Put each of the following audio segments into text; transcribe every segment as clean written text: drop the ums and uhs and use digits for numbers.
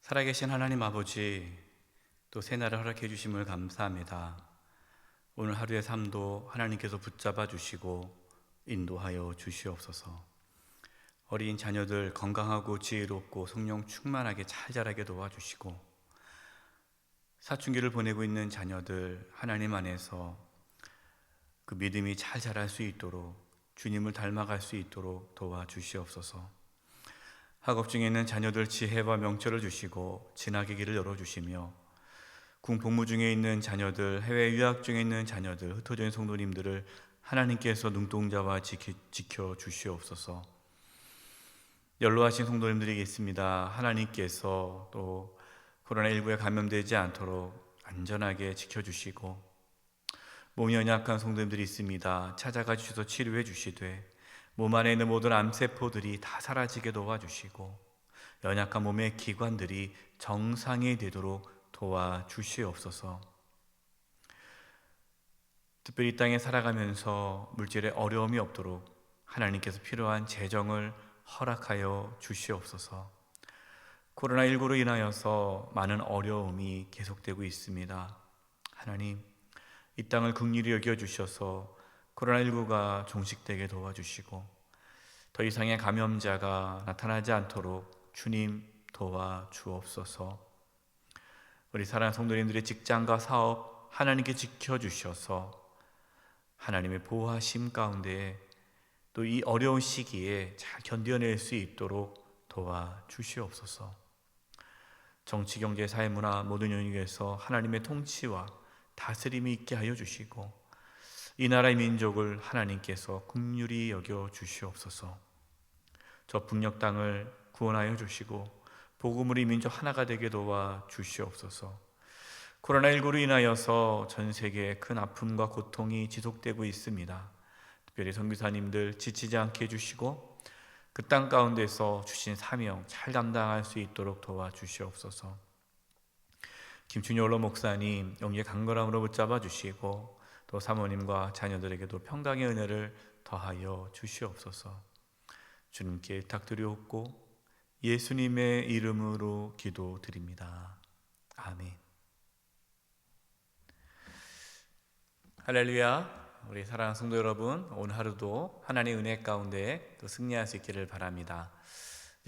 살아계신 하나님 아버지, 또 새날을 허락해 주심을 감사합니다. 오늘 하루의 삶도 하나님께서 붙잡아 주시고 인도하여 주시옵소서. 어린 자녀들 건강하고 지혜롭고 성령 충만하게 잘 자라게 도와주시고, 사춘기를 보내고 있는 자녀들 하나님 안에서 그 믿음이 잘 자랄 수 있도록, 주님을 닮아갈 수 있도록 도와주시옵소서. 학업 중에 있는 자녀들 지혜와 명철을 주시고 진학의 길을 열어주시며, 군복무 중에 있는 자녀들, 해외 유학 중에 있는 자녀들, 흩어져 있는 성도님들을 하나님께서 눈동자와 지켜 주시옵소서. 연로하신 성도님들이 있습니다. 하나님께서 또 코로나19에 감염되지 않도록 안전하게 지켜주시고, 몸이 연약한 성도님들이 있습니다. 찾아가 주셔서 치료해 주시되 몸 안에 있는 모든 암세포들이 다 사라지게 도와주시고, 연약한 몸의 기관들이 정상이 되도록 도와주시옵소서. 특별히 이 땅에 살아가면서 물질에 어려움이 없도록 하나님께서 필요한 재정을 허락하여 주시옵소서. 코로나19로 인하여서 많은 어려움이 계속되고 있습니다. 하나님, 이 땅을 긍휼히 여겨주셔서 코로나19가 종식되게 도와주시고, 더 이상의 감염자가 나타나지 않도록 주님 도와주옵소서. 우리 사랑하는 성도님들의 직장과 사업 하나님께 지켜주셔서 하나님의 보호하심 가운데 또 이 어려운 시기에 잘 견뎌낼 수 있도록 도와주시옵소서. 정치, 경제, 사회, 문화 모든 영역에서 하나님의 통치와 다스림이 있게 하여 주시고, 이 나라의 민족을 하나님께서 긍휼히 여겨 주시옵소서. 저 북녘 땅을 구원하여 주시고 복음으로 이 민족 하나가 되게 도와 주시옵소서. 코로나19로 인하여서 전 세계에 큰 아픔과 고통이 지속되고 있습니다. 특별히 선교사님들 지치지 않게 해주시고 그 땅 가운데서 주신 사명 잘 감당할 수 있도록 도와주시옵소서. 김춘희 원로 목사님 영계 강건함으로 붙잡아 주시고, 또 사모님과 자녀들에게도 평강의 은혜를 더하여 주시옵소서. 주님께 부탁드리옵고 예수님의 이름으로 기도드립니다. 아멘. 할렐루야. 우리 사랑하는 성도 여러분, 오늘 하루도 하나님의 은혜 가운데 또 승리할 수 있기를 바랍니다.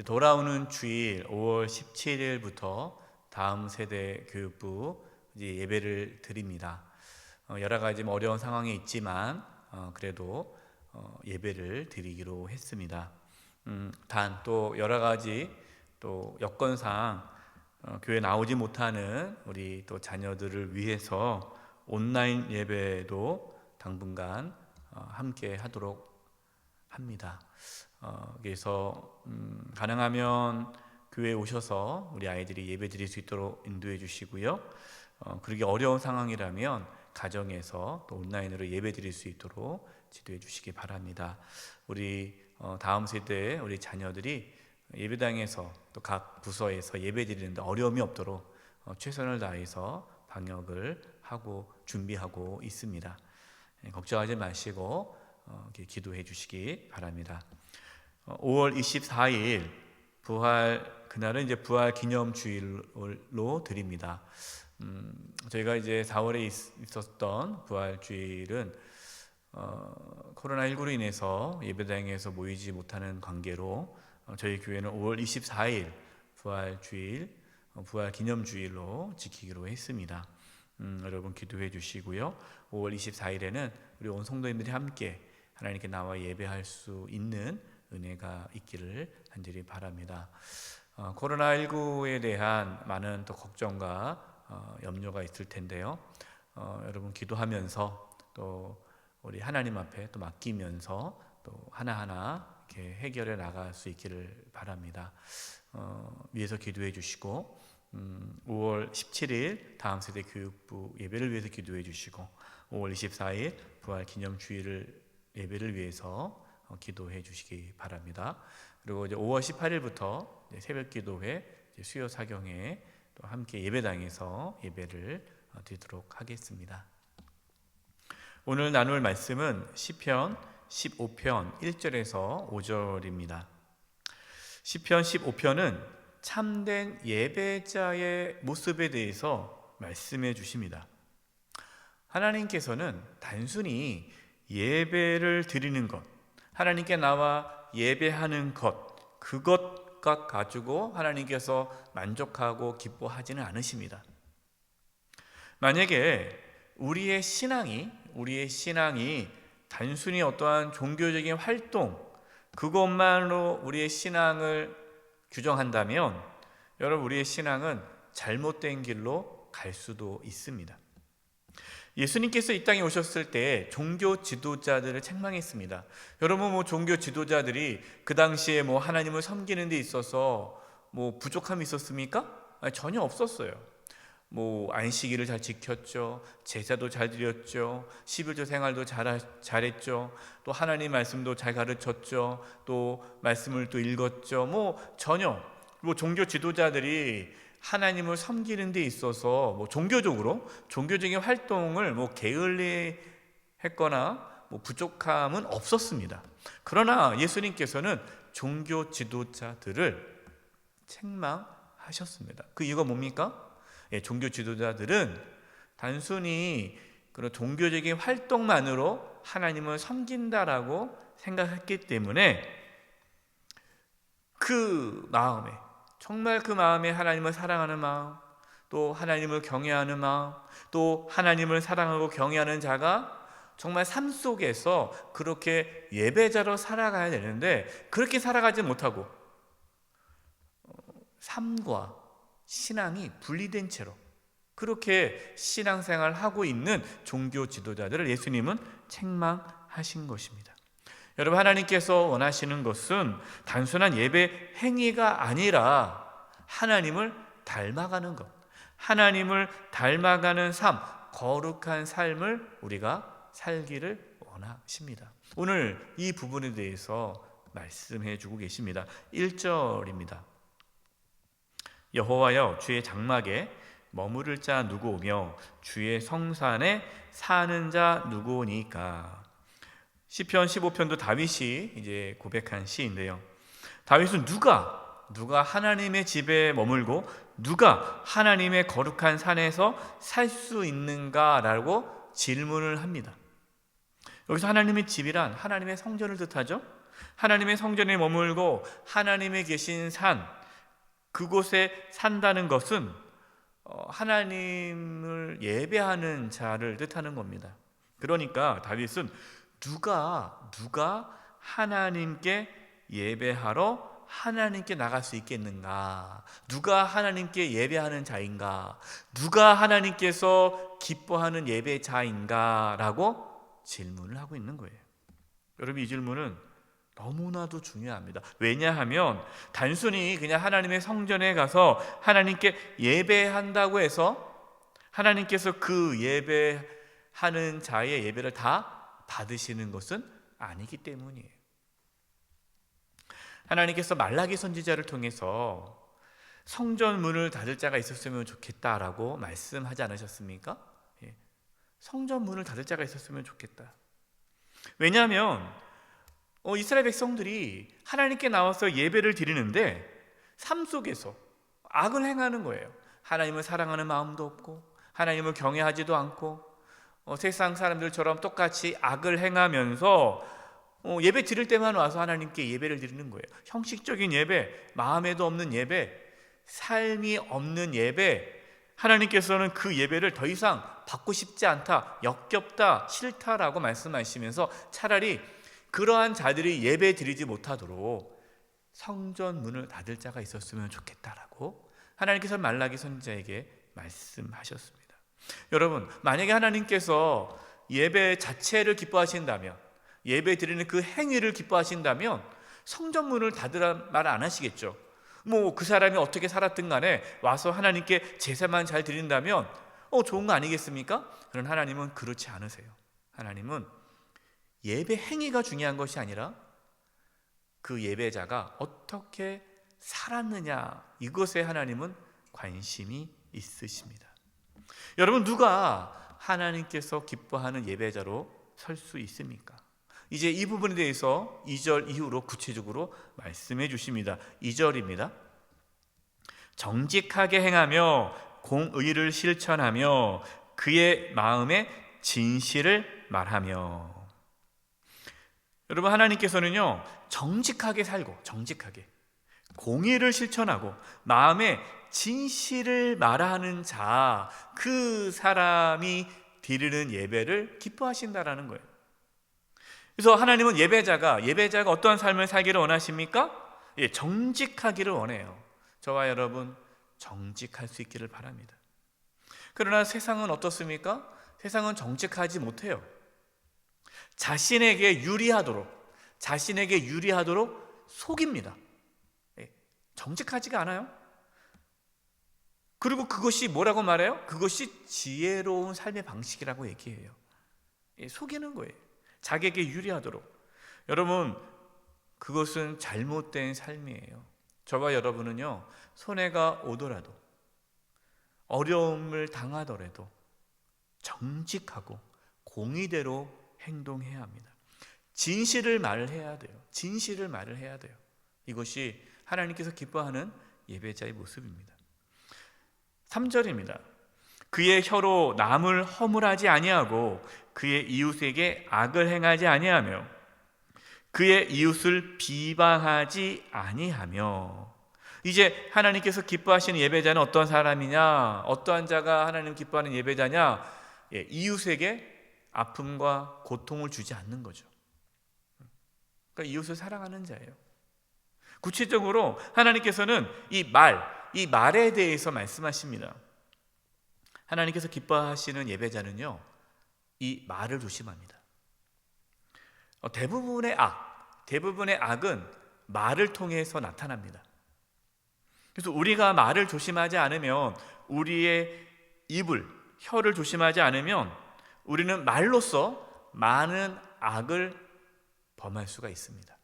돌아오는 주일 5월 17일부터 다음 세대 교육부 예배를 드립니다. 여러 가지 어려운 상황이 있지만 그래도 예배를 드리기로 했습니다. 단 또 여러 가지 또 여건상 교회 나오지 못하는 우리 또 자녀들을 위해서 온라인 예배도 당분간 함께 하도록 합니다. 그래서 가능하면 교회에 오셔서 우리 아이들이 예배 드릴 수 있도록 인도해 주시고요. 그러기 어려운 상황이라면 가정에서 또 온라인으로 예배 드릴 수 있도록 지도해 주시기 바랍니다. 우리 다음 세대의 우리 자녀들이 예배당에서 또 각 부서에서 예배 드리는데 어려움이 없도록 최선을 다해서 방역을 하고 준비하고 있습니다. 걱정하지 마시고 기도해 주시기 바랍니다. 5월 24일 부활, 그날은 이제 부활 기념 주일로 드립니다. 저희가 이제 4월에 있었던 부활 주일은 코로나19로 인해서 예배당에서 모이지 못하는 관계로 저희 교회는 5월 24일 부활 주일, 부활 기념 주일로 지키기로 했습니다. 여러분 기도해 주시고요. 5월 24일에는 우리 온 성도님들이 함께 하나님께 나와 예배할 수 있는 은혜가 있기를 간절히 바랍니다. 코로나19에 대한 많은 또 걱정과 염려가 있을 텐데요. 여러분 기도하면서 또 우리 하나님 앞에 또 맡기면서 또 하나하나 이렇게 해결해 나갈 수 있기를 바랍니다. 위해서 기도해 주시고 5월 17일 다음 세대 교육부 예배를 위해서 기도해 주시고 5월 24일 부활 기념 주일 예배를 위해서 기도해 주시기 바랍니다. 그리고 이제 5월 18일부터 새벽 기도회 수요 사경에 또 함께 예배당에서 예배를 드리도록 하겠습니다. 오늘 나눌 말씀은 시편 15편 1절에서 5절입니다. 시편 15편은 참된 예배자의 모습에 대해서 말씀해 주십니다. 하나님께서는 단순히 예배를 드리는 것, 하나님께 나와 예배하는 것, 그것과 가지고 하나님께서 만족하고 기뻐하지는 않으십니다. 만약에 우리의 신앙이 단순히 어떠한 종교적인 활동, 그것만으로 우리의 신앙을 규정한다면 여러분, 우리의 신앙은 잘못된 길로 갈 수도 있습니다. 예수님께서 이 땅에 오셨을 때 종교 지도자들을 책망했습니다. 여러분, 종교 지도자들이 그 당시에 하나님을 섬기는 데 있어서 부족함이 있었습니까? 아니, 전혀 없었어요. 안식일을 잘 지켰죠. 제사도 잘 드렸죠. 11조 생활도 잘했죠. 또 하나님 말씀도 잘 가르쳤죠. 또 말씀을 또 읽었죠. 전혀 종교 지도자들이 하나님을 섬기는 데 있어서 종교적인 활동을 게을리 했거나 부족함은 없었습니다. 그러나 예수님께서는 종교 지도자들을 책망하셨습니다. 그 이유가 뭡니까? 종교 지도자들은 단순히 그런 종교적인 활동만으로 하나님을 섬긴다라고 생각했기 때문에 정말 그 마음에 하나님을 사랑하는 마음, 또 하나님을 경외하는 마음, 또 하나님을 사랑하고 경외하는 자가 정말 삶 속에서 그렇게 예배자로 살아가야 되는데, 그렇게 살아가지 못하고 삶과 신앙이 분리된 채로 그렇게 신앙생활을 하고 있는 종교 지도자들을 예수님은 책망하신 것입니다. 여러분, 하나님께서 원하시는 것은 단순한 예배 행위가 아니라 하나님을 닮아가는 것, 하나님을 닮아가는 삶, 거룩한 삶을 우리가 살기를 원하십니다. 오늘 이 부분에 대해서 말씀해 주고 계십니다. 1절입니다. 여호와여, 주의 장막에 머무를 자 누구오며 주의 성산에 사는 자 누구오니까. 시편 15편도 다윗이 이제 고백한 시인데요. 다윗은 누가 하나님의 집에 머물고 누가 하나님의 거룩한 산에서 살 수 있는가라고 질문을 합니다. 여기서 하나님의 집이란 하나님의 성전을 뜻하죠. 하나님의 성전에 머물고 하나님의 계신 산, 그곳에 산다는 것은 하나님을 예배하는 자를 뜻하는 겁니다. 그러니까 다윗은 누가 하나님께 예배하러 하나님께 나갈 수 있겠는가? 누가 하나님께 예배하는 자인가? 누가 하나님께서 기뻐하는 예배자인가? 라고 질문을 하고 있는 거예요. 여러분, 이 질문은 너무나도 중요합니다. 왜냐하면 단순히 그냥 하나님의 성전에 가서 하나님께 예배한다고 해서 하나님께서 그 예배하는 자의 예배를 다 받으시는 것은 아니기 때문이에요. 하나님께서 말라기 선지자를 통해서 성전 문을 닫을 자가 있었으면 좋겠다라고 말씀하지 않으셨습니까? 성전 문을 닫을 자가 있었으면 좋겠다. 왜냐하면 이스라엘 백성들이 하나님께 나와서 예배를 드리는데 삶 속에서 악을 행하는 거예요. 하나님을 사랑하는 마음도 없고 하나님을 경외하지도 않고 세상 사람들처럼 똑같이 악을 행하면서 예배 드릴 때만 와서 하나님께 예배를 드리는 거예요. 형식적인 예배, 마음에도 없는 예배, 삶이 없는 예배, 하나님께서는 그 예배를 더 이상 받고 싶지 않다, 역겹다, 싫다라고 말씀하시면서 차라리 그러한 자들이 예배 드리지 못하도록 성전 문을 닫을 자가 있었으면 좋겠다라고 하나님께서 말라기 선지자에게 말씀하셨습니다. 여러분, 만약에 하나님께서 예배 자체를 기뻐하신다면, 예배 드리는 그 행위를 기뻐하신다면 성전 문을 닫으란 말 안 하시겠죠. 그 사람이 어떻게 살았든 간에 와서 하나님께 제사만 잘 드린다면 좋은 거 아니겠습니까? 그런 하나님은 그렇지 않으세요. 하나님은 예배 행위가 중요한 것이 아니라 그 예배자가 어떻게 살았느냐, 이것에 하나님은 관심이 있으십니다. 여러분, 누가 하나님께서 기뻐하는 예배자로 설 수 있습니까? 이제 이 부분에 대해서 2절 이후로 구체적으로 말씀해 주십니다. 2절입니다. 정직하게 행하며 공의를 실천하며 그의 마음에 진실을 말하며. 여러분, 하나님께서는요, 정직하게 살고 정직하게 공의를 실천하고 마음에 진실을 말하는 자, 그 사람이 드리는 예배를 기뻐하신다라는 거예요. 그래서 하나님은 예배자가 어떠한 삶을 살기를 원하십니까? 예, 정직하기를 원해요. 저와 여러분 정직할 수 있기를 바랍니다. 그러나 세상은 어떻습니까? 세상은 정직하지 못해요. 자신에게 유리하도록 속입니다. 정직하지가 않아요. 그리고 그것이 뭐라고 말해요? 그것이 지혜로운 삶의 방식이라고 얘기해요. 속이는 거예요. 자기에게 유리하도록. 여러분, 그것은 잘못된 삶이에요. 저와 여러분은요, 손해가 오더라도, 어려움을 당하더라도 정직하고 공의대로 행동해야 합니다. 진실을 말해야 돼요. 이것이 하나님께서 기뻐하는 예배자의 모습입니다. 3절입니다. 그의 혀로 남을 허물하지 아니하고 그의 이웃에게 악을 행하지 아니하며 그의 이웃을 비방하지 아니하며. 이제 하나님께서 기뻐하시는 예배자는 어떤 사람이냐? 어떠한 자가 하나님 기뻐하는 예배자냐? 이웃에게 아픔과 고통을 주지 않는 거죠. 그러니까 이웃을 사랑하는 자예요. 구체적으로 하나님께서는 이 말에 대해서 말씀하십니다. 하나님께서 기뻐하시는 예배자는요, 이 말을 조심합니다. 대부분의 악은 말을 통해서 나타납니다. 그래서 우리가 말을 조심하지 않으면, 우리의 혀를 조심하지 않으면 우리는 말로써 많은 악을 범할 수가 있습니다.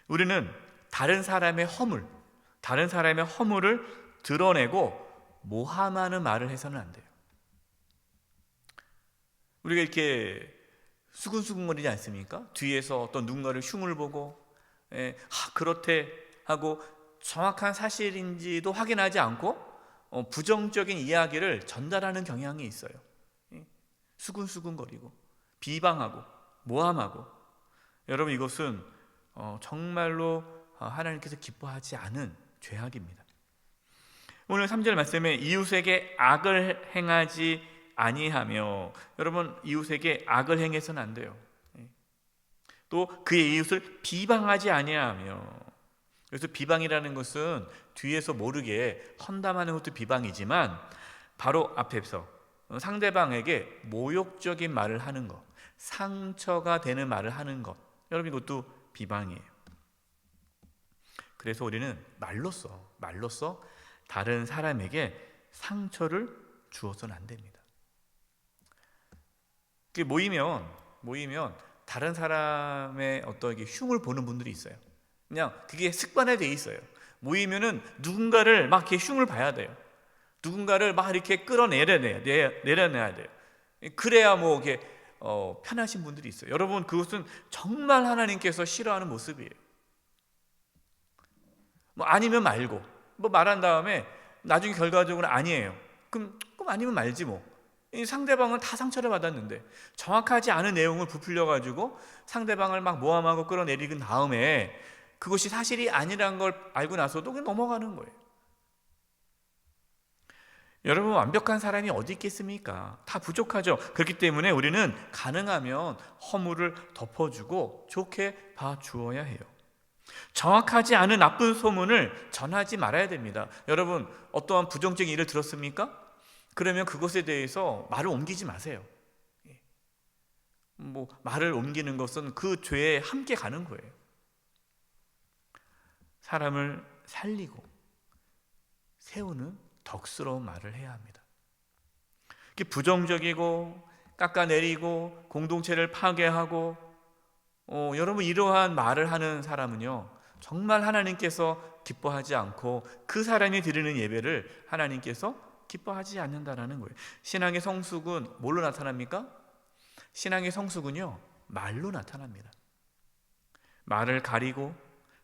우리는 다른 사람의 허물을 드러내고 모함하는 말을 해서는 안 돼요. 우리가 이렇게 수근수근거리지 않습니까? 뒤에서 어떤 누군가를 흉을 보고 그렇대 하고 정확한 사실인지도 확인하지 않고 부정적인 이야기를 전달하는 경향이 있어요. 수근수근거리고 비방하고 모함하고. 여러분, 이것은 정말로 하나님께서 기뻐하지 않은 죄악입니다. 오늘 3절 말씀에 이웃에게 악을 행하지 아니하며. 여러분, 이웃에게 악을 행해서는 안 돼요. 또 그의 이웃을 비방하지 아니하며. 그래서 비방이라는 것은 뒤에서 모르게 험담하는 것도 비방이지만, 바로 앞에서 상대방에게 모욕적인 말을 하는 것, 상처가 되는 말을 하는 것, 여러분, 이것도 비방이에요. 그래서 우리는 말로써 다른 사람에게 상처를 주어서는 안 됩니다. 모이면 다른 사람의 어떤 흉을 보는 분들이 있어요. 그냥 그게 습관에 돼 있어요. 모이면은 누군가를 막 이렇게 흉을 봐야 돼요. 누군가를 막 이렇게 끌어내려야 돼요. 그래야 이렇게 편하신 분들이 있어요. 여러분, 그것은 정말 하나님께서 싫어하는 모습이에요. 아니면 말고, 말한 다음에 나중에 결과적으로 아니에요. 그럼 아니면 말지 뭐. 이 상대방은 다 상처를 받았는데 정확하지 않은 내용을 부풀려가지고 상대방을 막 모함하고 끌어내리는 다음에 그것이 사실이 아니라는 걸 알고 나서도 그냥 넘어가는 거예요. 여러분, 완벽한 사람이 어디 있겠습니까? 다 부족하죠. 그렇기 때문에 우리는 가능하면 허물을 덮어주고 좋게 봐주어야 해요. 정확하지 않은 나쁜 소문을 전하지 말아야 됩니다. 여러분, 어떠한 부정적인 일을 들었습니까? 그러면 그것에 대해서 말을 옮기지 마세요. 말을 옮기는 것은 그 죄에 함께 가는 거예요. 사람을 살리고 세우는 덕스러운 말을 해야 합니다. 부정적이고 깎아내리고 공동체를 파괴하고 여러분, 이러한 말을 하는 사람은요, 정말 하나님께서 기뻐하지 않고 그 사람이 드리는 예배를 하나님께서 기뻐하지 않는다라는 거예요. 신앙의 성숙은 뭘로 나타납니까? 신앙의 성숙은요, 말로 나타납니다. 말을 가리고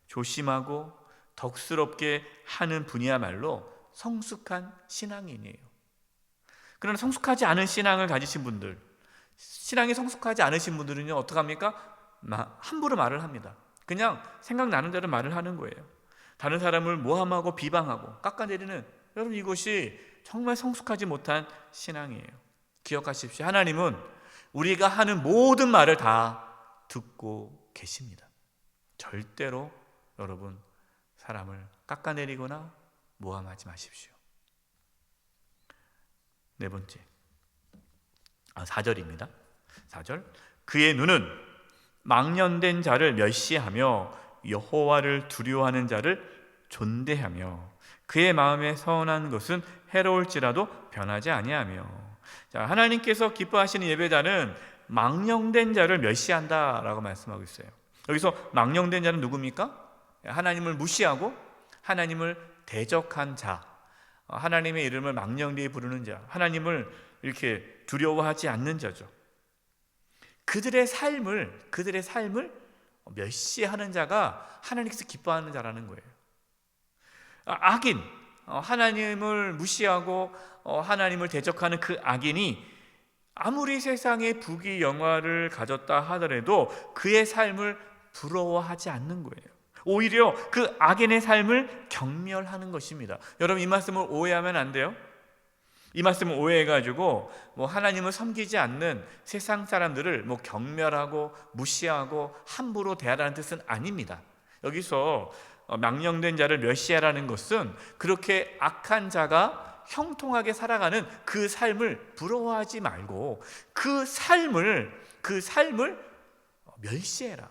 조심하고 덕스럽게 하는 분이야말로 성숙한 신앙인이에요. 그러나 성숙하지 않은 신앙을 가지신 분들, 신앙이 성숙하지 않으신 분들은요, 어떡합니까? 함부로 말을 합니다. 그냥 생각나는 대로 말을 하는 거예요. 다른 사람을 모함하고 비방하고 깎아내리는, 여러분, 이것이 정말 성숙하지 못한 신앙이에요. 기억하십시오. 하나님은 우리가 하는 모든 말을 다 듣고 계십니다. 절대로 여러분 사람을 깎아내리거나 모함하지 마십시오. 네 번째, 4절입니다. 4절, 그의 눈은 망령된 자를 멸시하며 여호와를 두려워하는 자를 존대하며 그의 마음에 서운한 것은 해로울지라도 변하지 아니하며. 자, 하나님께서 기뻐하시는 예배자는 망령된 자를 멸시한다라고 말씀하고 있어요. 여기서 망령된 자는 누굽니까? 하나님을 무시하고 하나님을 대적한 자, 하나님의 이름을 망령되이 부르는 자, 하나님을 이렇게 두려워하지 않는 자죠. 그들의 삶을 멸시하는 자가 하나님께서 기뻐하는 자라는 거예요. 악인, 하나님을 무시하고 하나님을 대적하는 그 악인이 아무리 세상에 부귀 영화를 가졌다 하더라도 그의 삶을 부러워하지 않는 거예요. 오히려 그 악인의 삶을 경멸하는 것입니다. 여러분, 이 말씀을 오해하면 안 돼요. 이 말씀을 오해해가지고 하나님을 섬기지 않는 세상 사람들을 경멸하고 무시하고 함부로 대하라는 뜻은 아닙니다. 여기서 망령된 자를 멸시하라는 것은 그렇게 악한 자가 형통하게 살아가는 그 삶을 부러워하지 말고 그 삶을 멸시해라.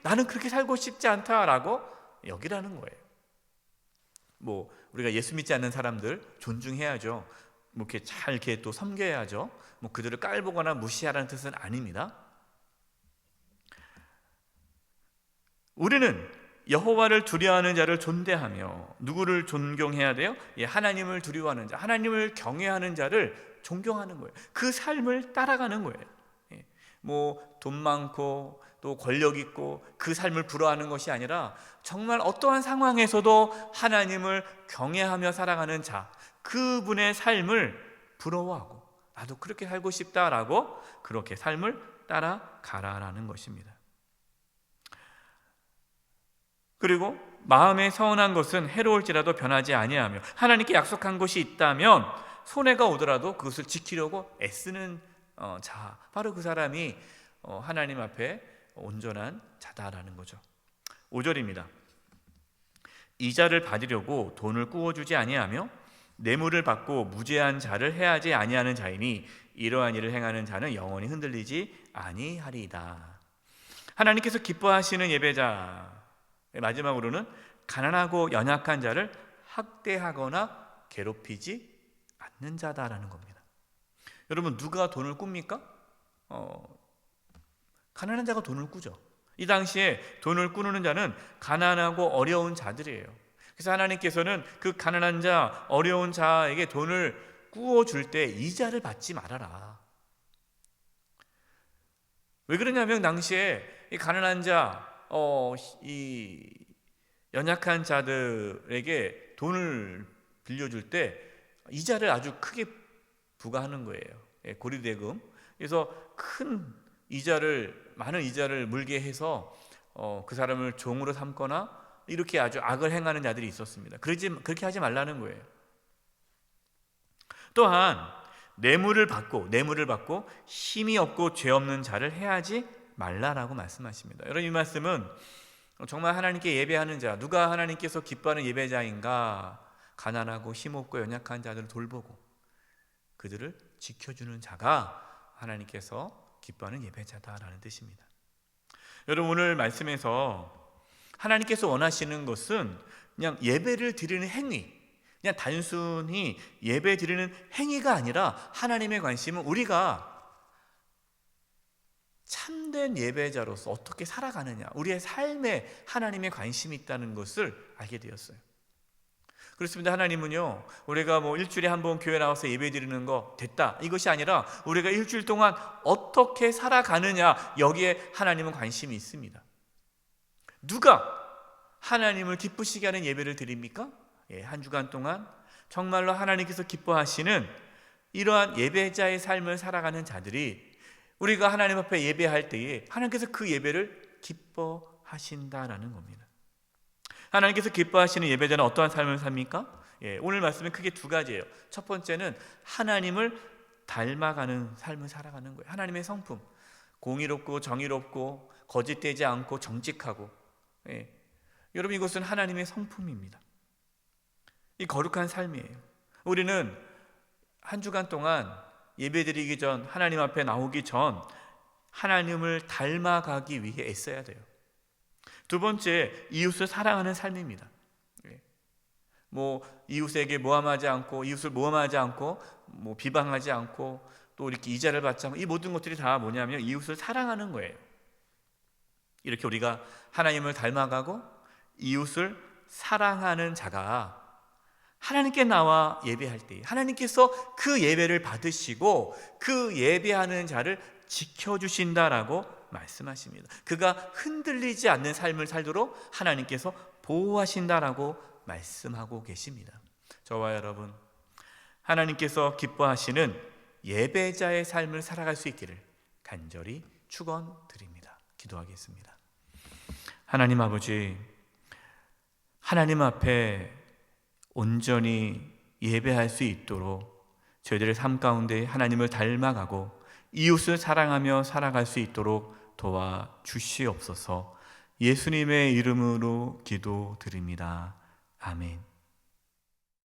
나는 그렇게 살고 싶지 않다라고 여기라는 거예요. 우리가 예수 믿지 않는 사람들 존중해야죠. 이렇게 또 섬겨야죠. 그들을 깔보거나 무시하라는 뜻은 아닙니다. 우리는 여호와를 두려워하는 자를 존대하며, 누구를 존경해야 돼요? 하나님을 두려워하는 자, 하나님을 경외하는 자를 존경하는 거예요. 그 삶을 따라가는 거예요. 돈 많고 또 권력 있고 그 삶을 부러워하는 것이 아니라 정말 어떠한 상황에서도 하나님을 경외하며 살아가는 자, 그분의 삶을 부러워하고 나도 그렇게 살고 싶다라고 그렇게 삶을 따라가라라는 것입니다. 그리고 마음에 서운한 것은 해로울지라도 변하지 아니하며, 하나님께 약속한 것이 있다면 손해가 오더라도 그것을 지키려고 애쓰는 자, 바로 그 사람이 하나님 앞에 온전한 자다라는 거죠. 5절입니다. 이자를 받으려고 돈을 꾸어주지 아니하며 뇌물을 받고 무죄한 자를 해하지 아니하는 자이니 이러한 일을 행하는 자는 영원히 흔들리지 아니하리이다. 하나님께서 기뻐하시는 예배자, 마지막으로는 가난하고 연약한 자를 학대하거나 괴롭히지 않는 자다라는 겁니다. 여러분, 누가 돈을 꿉니까? 가난한 자가 돈을 꾸죠. 이 당시에 돈을 꾸는 자는 가난하고 어려운 자들이에요. 그래서 하나님께서는 그 가난한 자, 어려운 자에게 돈을 꾸어줄 때 이자를 받지 말아라. 왜 그러냐면 당시에 이 가난한 자, 이 연약한 자들에게 돈을 빌려줄 때 이자를 아주 크게 부과하는 거예요. 고리대금. 그래서 많은 이자를 물게 해서 그 사람을 종으로 삼거나 이렇게 아주 악을 행하는 자들이 있었습니다. 그렇게 하지 말라는 거예요. 또한 뇌물을 받고 힘이 없고 죄 없는 자를 해하지 말라라고 말씀하십니다. 여러분, 이 말씀은 정말 하나님께 예배하는 자, 누가 하나님께서 기뻐하는 예배자인가? 가난하고 힘없고 연약한 자들을 돌보고 그들을 지켜주는 자가 하나님께서 기뻐하는 예배자다라는 뜻입니다. 여러분, 오늘 말씀에서 하나님께서 원하시는 것은 그냥 예배를 드리는 행위, 그냥 단순히 예배 드리는 행위가 아니라 하나님의 관심은 우리가 참된 예배자로서 어떻게 살아가느냐, 우리의 삶에 하나님의 관심이 있다는 것을 알게 되었어요. 그렇습니다. 하나님은요, 우리가 일주일에 한 번 교회 나와서 예배 드리는 거 됐다, 이것이 아니라 우리가 일주일 동안 어떻게 살아가느냐, 여기에 하나님은 관심이 있습니다. 누가 하나님을 기쁘시게 하는 예배를 드립니까? 한 주간 동안 정말로 하나님께서 기뻐하시는 이러한 예배자의 삶을 살아가는 자들이 우리가 하나님 앞에 예배할 때에 하나님께서 그 예배를 기뻐하신다라는 겁니다. 하나님께서 기뻐하시는 예배자는 어떠한 삶을 삽니까? 오늘 말씀은 크게 두 가지예요. 첫 번째는 하나님을 닮아가는 삶을 살아가는 거예요. 하나님의 성품, 공의롭고 정의롭고 거짓되지 않고 정직하고, 여러분 이것은 하나님의 성품입니다. 이 거룩한 삶이에요. 우리는 한 주간 동안 예배드리기 전, 하나님 앞에 나오기 전 하나님을 닮아가기 위해 애써야 돼요. 두 번째, 이웃을 사랑하는 삶입니다. 이웃에게 모함하지 않고, 이웃을 모함하지 않고, 비방하지 않고, 또 이렇게 이자를 받지 않고, 이 모든 것들이 다 뭐냐면 이웃을 사랑하는 거예요. 이렇게 우리가 하나님을 닮아가고 이웃을 사랑하는 자가 하나님께 나와 예배할 때 하나님께서 그 예배를 받으시고 그 예배하는 자를 지켜주신다라고 말씀하십니다. 그가 흔들리지 않는 삶을 살도록 하나님께서 보호하신다라고 말씀하고 계십니다. 저와 여러분, 하나님께서 기뻐하시는 예배자의 삶을 살아갈 수 있기를 간절히 축원드립니다. 기도하겠습니다. 하나님 아버지, 하나님 앞에 온전히 예배할 수 있도록 저희들의 삶 가운데 하나님을 닮아가고 이웃을 사랑하며 살아갈 수 있도록 도와주시옵소서. 예수님의 이름으로 기도드립니다. 아멘.